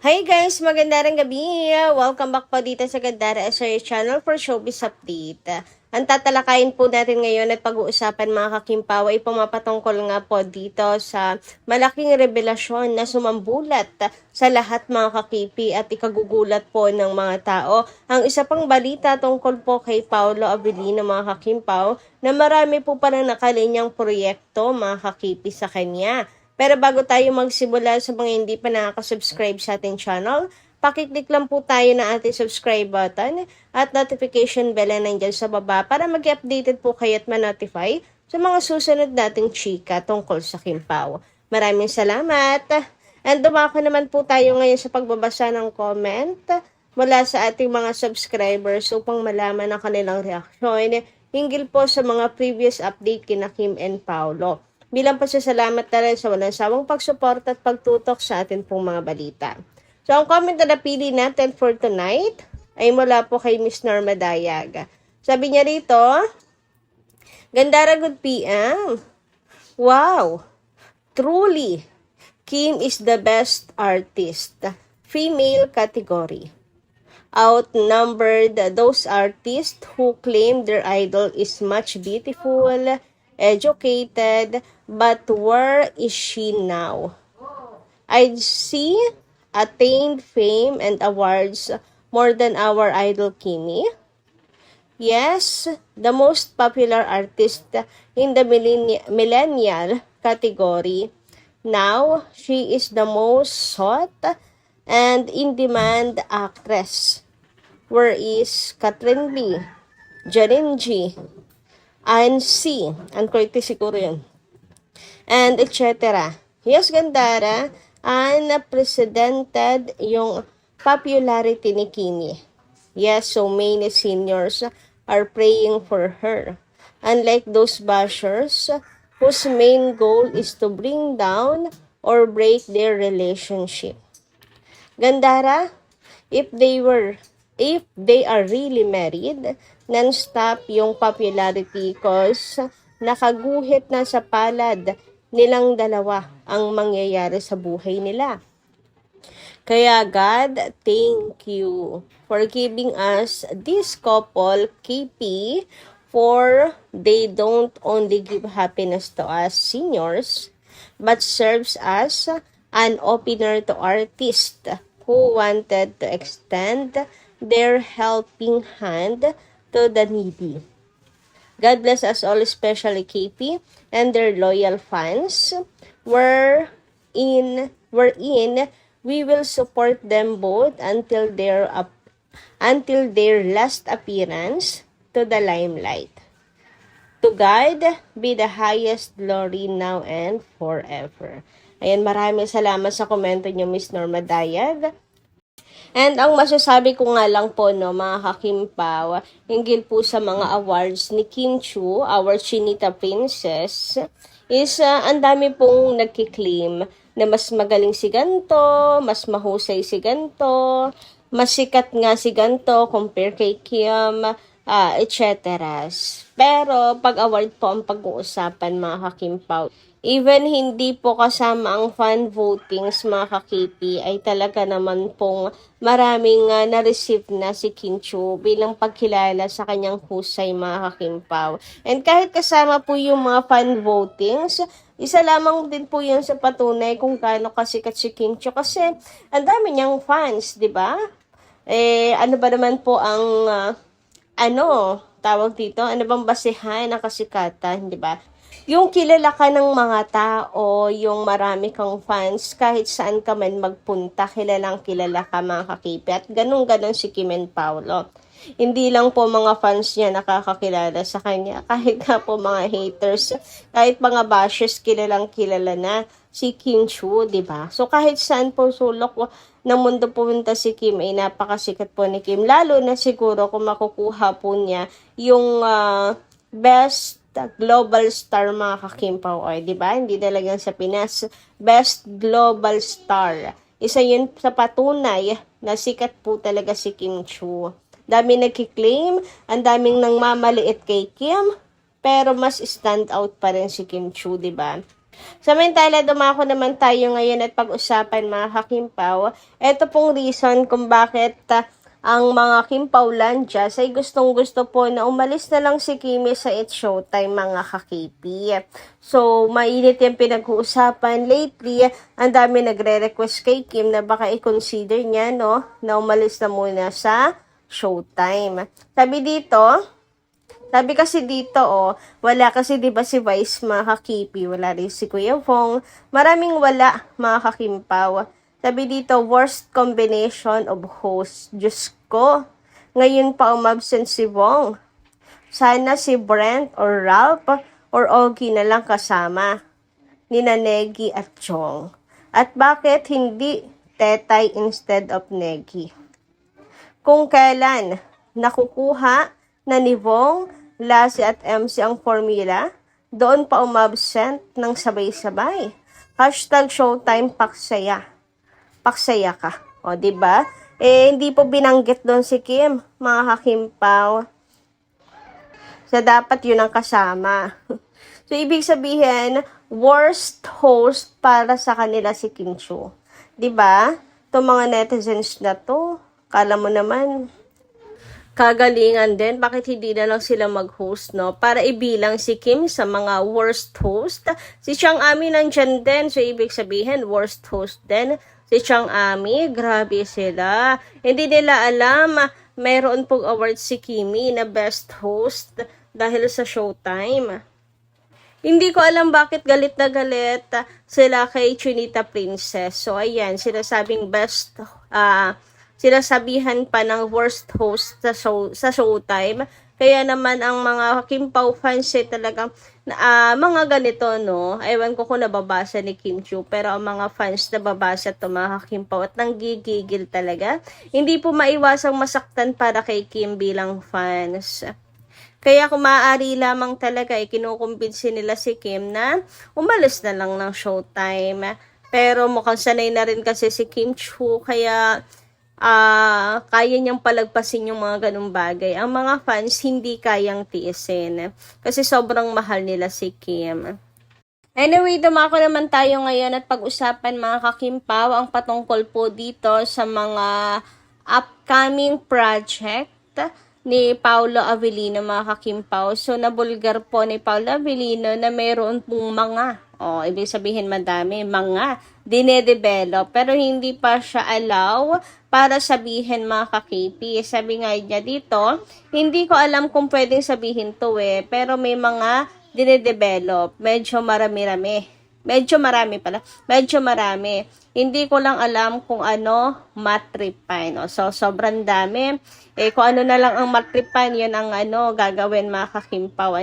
Hi guys! Magandang gabi! Welcome back po dito sa Gandara SRA channel for showbiz update. Ang tatalakayin po natin ngayon at pag-uusapan mga kakimpaw ay pumapatungkol nga po dito sa malaking revelasyon na sumambulat sa lahat mga kakipi at ikagugulat po ng mga tao. Ang isa pang balita tungkol po kay Paolo Abilino mga kakimpaw na marami po parang nakalinyang proyekto mga kakipi sa kanya. Pero bago tayo magsimula sa mga hindi pa nakaka-subscribe sa ating channel, pakiclick lang po tayo ng ating subscribe button at notification bell na nandyan sa baba para mag-updated po kayo at ma-notify sa mga susunod nating chika tungkol sa Kimpaw. Maraming salamat! And dumako naman po tayo ngayon sa pagbabasa ng comment mula sa ating mga subscribers upang malaman ang kanilang reaksyon hinggil po sa mga previous update kina Kim and Paolo. Bilang pasasalamat na rin sa walang sawang pagsuporta at pagtutok sa atin pong mga balita. So, ang comment na napili natin for tonight ay mula po kay Miss Norma Dayag. Sabi niya rito, Gandara, good PM. Wow! Truly, Kim is the best artist. Female category. Outnumbered those artists who claim their idol is much beautiful, educated, but where is she now? I'd see attained fame and awards more than our idol Kimi. Yes, the most popular artist in the millennial category. Now, she is the most sought and in-demand actress. Where is Catherine B, Janine G, Anne C, Ann-Curtis siguro yun, and etc. Yes, Gandara, unprecedented yung popularity ni Kimi. Yes, so many seniors are praying for her. Unlike those bashers whose main goal is to bring down or break their relationship. Gandara, if they are really married, non-stop yung popularity cause nakaguhit na sa palad nilang dalawa ang mangyayari sa buhay nila. Kaya God, thank you for giving us this couple, KP, for they don't only give happiness to us seniors, but serves as an opener to artists who wanted to extend their helping hand to the needy. God bless us all, especially KP and their loyal fans. Wherein we will support them both until their last appearance to the limelight. To God be the highest glory now and forever. Ayan, maraming salamat sa komento niyo, Miss Norma Dayag. And ang masasabi ko nga lang po, no, mga kakimpaw, hinggil po sa mga awards ni Kim Chu, our Chinita Princess, is ang dami pong nagkiklaim na mas magaling si ganto, mas mahusay si ganto, mas sikat nga si ganto compare kay Kim, etc. Pero pag award po ang pag-uusapan mga kakimpaw, even hindi po kasama ang fan votings mga kakipi, ay talaga naman pong maraming na-receive na si Kim Chu bilang pagkilala sa kanyang husay mga kakimpaw. And kahit kasama po yung mga fan votings, isa lamang din po yun sa patunay kung gaano kasikat si Kim Chu kasi ang dami niyang fans, di ba? Ano ba naman po ang tawag dito? Ano bang basehan ng kasikatan, di ba? Yung kilala ka ng mga tao, yung marami kang fans, kahit saan ka man magpunta, kilalang kilala ka mga kakipi. At ganun-ganon si Kim and Paolo. Hindi lang po mga fans niya nakakakilala sa kanya, kahit nga po mga haters, kahit mga bashers, kilalang kilala na si Kim Chu, di ba? So kahit saan po sulok ng mundo pumunta si Kim, ay napakasikat po ni Kim. Lalo na siguro kung makukuha po niya yung best global star mga kakimpaw, di ba? Hindi talagang sa Pinas, best global star. Isa yun sa patunay na sikat po talaga si Kim Chu. Dami nagkiklaim, ang daming nang mamaliit kay Kim, pero mas stand out pa rin si Kim Chu, di ba? Samantala, dumako naman tayo ngayon at pag-usapan mga kakimpaw. Ito pong reason kung bakit ang mga Kimpawlandias ay gustong-gusto po na umalis na lang si Kimi sa It's Showtime mga kakipi. So, mainit yung pinag-uusapan lately. Ang dami nagre-request kay Kim na baka i-consider niya, no, na umalis na muna sa Showtime. Sabi kasi dito, wala kasi 'di ba si Vice mga kakipi, wala rin si Kuya Fong, maraming wala mga kakimpaw. Sabi dito, worst combination of hosts. Diyos ko, ngayon pa umabsent si Wong. Sana si Brent or Ralph or Ogie na lang kasama ni Negi at Chong. At bakit hindi Tetay instead of Negi? Kung kailan nakukuha na ni Wong, Lassie at MC ang formula, doon pa umabsent ng sabay-sabay. Hashtag Showtime paksaya. Paksaya ka. O, diba? Hindi po binanggit doon si Kim, mga kakimpaw. So, dapat yun ang kasama. So, ibig sabihin, worst host para sa kanila si Kim Chiu. Diba? Itong mga netizens na to, kala mo naman, kagalingan din, bakit hindi na lang sila mag-host, no? Para ibilang si Kim sa mga worst host. Si Chang Ami nandyan din, so ibig sabihin, worst host din. Si Chang Ami, grabe sila. Hindi nila alam, mayroon pong award si Kimi na best host dahil sa Showtime. Hindi ko alam bakit galit na galit sila kay Chinita Princess. So, ayan, sinasabing sinasabihan pa ng worst host sa Showtime. Kaya naman ang mga Kimpaw fans talagang mga ganito, no? Ewan ko kung nababasa ni Kim Chiu, pero ang mga fans nababasa to mga Kimpaw at nanggigigil talaga. Hindi po maiwasang masaktan para kay Kim bilang fans. Kaya kung maaari lamang talaga, kinukumbinsi nila si Kim na umalis na lang ng Showtime. Pero mukhang sanay na rin kasi si Kim Chiu, kaya kaya niyang palagpasin yung mga ganung bagay. Ang mga fans hindi kayang tiisin kasi sobrang mahal nila si Kim. Anyway, dumako naman tayo ngayon at pag-usapan mga kakimpaw ang patungkol po dito sa mga upcoming project ni Paolo Avellino mga kakimpaw. So, nabulgar po ni Paolo Avellino na mayroon pong mga, ibig sabihin madami, mga dinedevelop, pero hindi pa siya allow para sabihin mga kakipi. Sabi nga niya dito, hindi ko alam kung pwedeng sabihin to pero may mga dinedevelop, medyo marami. Hindi ko lang alam kung ano matripan. So, sobrang dami. Kung ano na lang ang matripan, yun ang gagawin mga kakimpaw.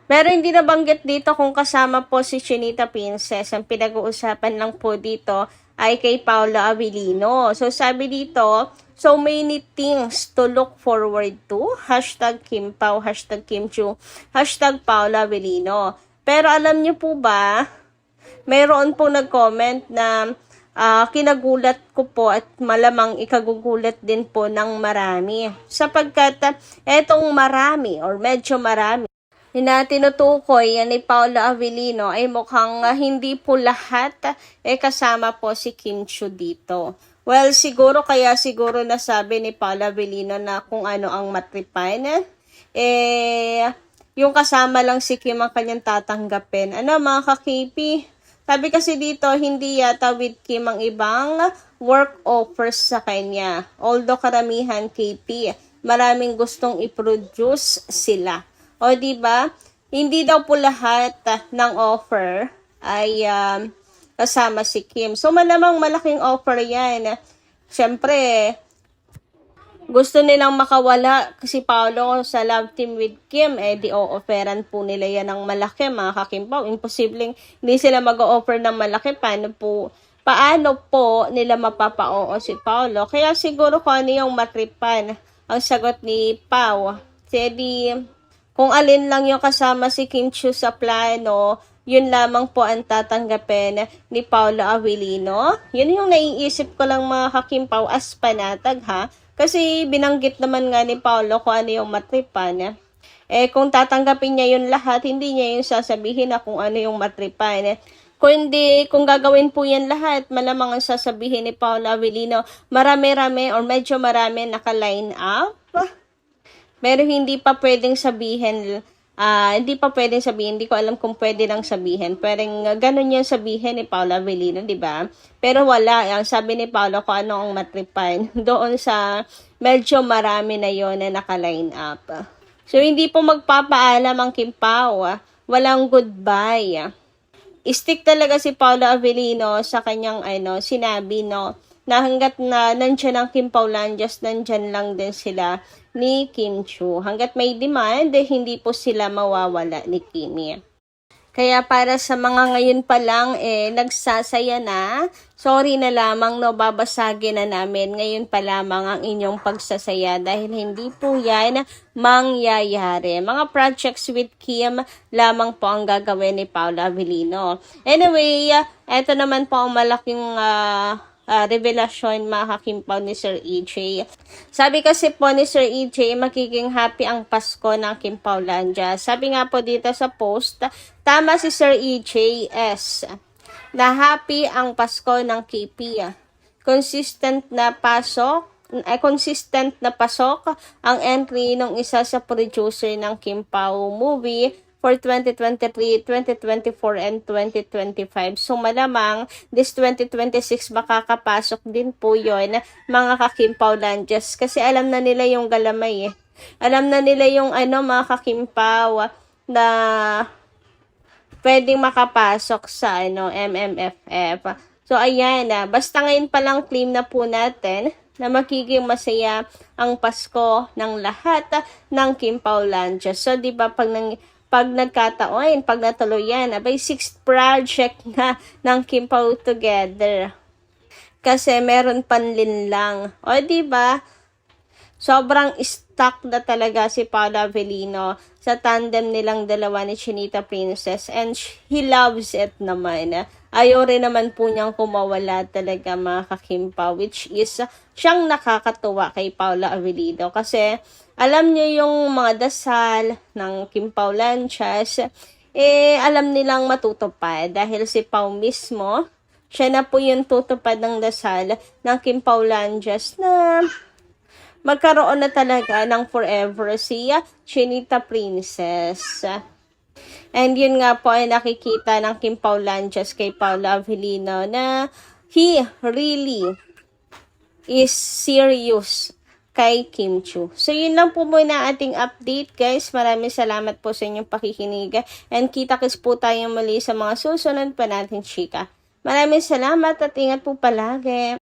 Pero hindi nabanggit dito kung kasama po si Chinita Princess. Ang pinag-uusapan lang po dito ay kay Paolo Avellino. So, sabi dito, so many things to look forward to. Hashtag Kimpaw, hashtag Kim Chiu, hashtag Paolo Avellino. Pero alam niyo po ba, mayroon po nag-comment na kinagulat ko po at malamang ikagugulat din po ng marami. Sapagkat etong marami or medyo marami na tinutukoy ni Paolo Avellino ay mukhang hindi po lahat kasama po si Kim Chiu dito. Well, siguro nasabi ni Paolo Avellino na kung ano ang matripan, yung kasama lang si Kim ang kanyang tatanggapin. Mga kakipi? Sabi kasi dito, hindi yata with Kim ang ibang work offers sa kanya. Although karamihan KP, maraming gustong i-produce sila. O diba? Hindi daw po lahat ng offer ay kasama si Kim. So malamang malaking offer yan. Siyempre, gusto nilang makawala si Paolo sa love team with Kim, di o-offeran po nila yan ng malaki mga kakimpaw. Imposibleng hindi sila mag-o-offer ng malaki. Paano po nila mapapa-oo si Paolo? Kaya siguro kung ano yung matripan ang sagot ni Pao. Kung alin lang yung kasama si Kim Chiu sa plano, yun lamang po ang tatanggapin ni Paolo Avellino. Yun yung naiisip ko lang mga kakimpaw as panatag ha. Kasi binanggit naman nga ni Paolo kung ano yung matripan. Kung tatanggapin niya yun lahat, hindi niya yung sasabihin na kung ano yung matripan. Kung gagawin po yan lahat, malamang ang sasabihin ni Paula Avellino, marami-rami or medyo marami naka-line up. Pero hindi ko alam kung pwede lang sabihin. Pero ganun yung sabihin ni Paula Avellino, di ba? Pero wala, ang sabi ni Paula kung ano ang matripan doon sa medyo marami na yon na naka-line up. So, hindi po magpapaalam ang Kim Pao, walang goodbye. Stick talaga si Paula Avellino sa kanyang sinabi, no, na hanggat na nandiyan ang Kim Paulandias, nandiyan lang din sila ni Kim Chiu. Hanggat may demand, hindi po sila mawawala ni Kim. Kaya para sa mga ngayon pa lang nagsasaya na, sorry na lamang, no, babasagin na namin ngayon pa lamang ang inyong pagsasaya dahil hindi po yan mangyayari. Mga projects with Kim lamang po ang gagawin ni Paula Avellino. Anyway, eto naman po ang malaking revelasyon mga kakimpaw ni Sir EJ. Sabi kasi po ni Sir EJ, magiging happy ang Pasko ng Kim Paulandia. Sabi nga po dito sa post, tama si Sir EJS na happy ang Pasko ng KP. Consistent na pasok ang entry ng isa sa producer ng Kim Pao movie for 2023, 2024, and 2025. So, malamang, this 2026 makakapasok din po yon mga ka-Kim Paulandias. Kasi alam na nila yung galamay Alam na nila yung mga ka-Kim Pao na pwedeng makapasok sa MMFF. So, ayan basta ngayon pa lang claim na po natin na magiging masaya ang Pasko ng lahat ng Kim Paulandias. So, di ba, pag nagkataon, pag natuloy yan, abay 6th project na ng Kim Pao together. Kasi meron panlinlang. O, diba? Sobrang stuck na talaga si Paula Avellino sa tandem nilang dalawa ni Chinita Princess. And he loves it naman. Ayaw rin naman po niyang kumawala talaga mga kakimpa. Which is, siyang nakakatuwa kay Paula Avellino. Kasi, alam niyo yung mga dasal ng Kim Paulandias, alam nilang matutupad. Dahil si Pao mismo, siya na po yung tutupad ng dasal ng Kim Paulandias na magkaroon na talaga ng forever si Chinita Princess. And yun nga po ay nakikita ng Kim Paulandias kay Paula Avellino na he really is serious kay Kim Chiu. So yun lang po muna ating update, guys. Maraming salamat po sa inyong pakikinig. And kita-kits po tayo muli sa mga susunod pa natin chika. Maraming salamat at ingat po palagi.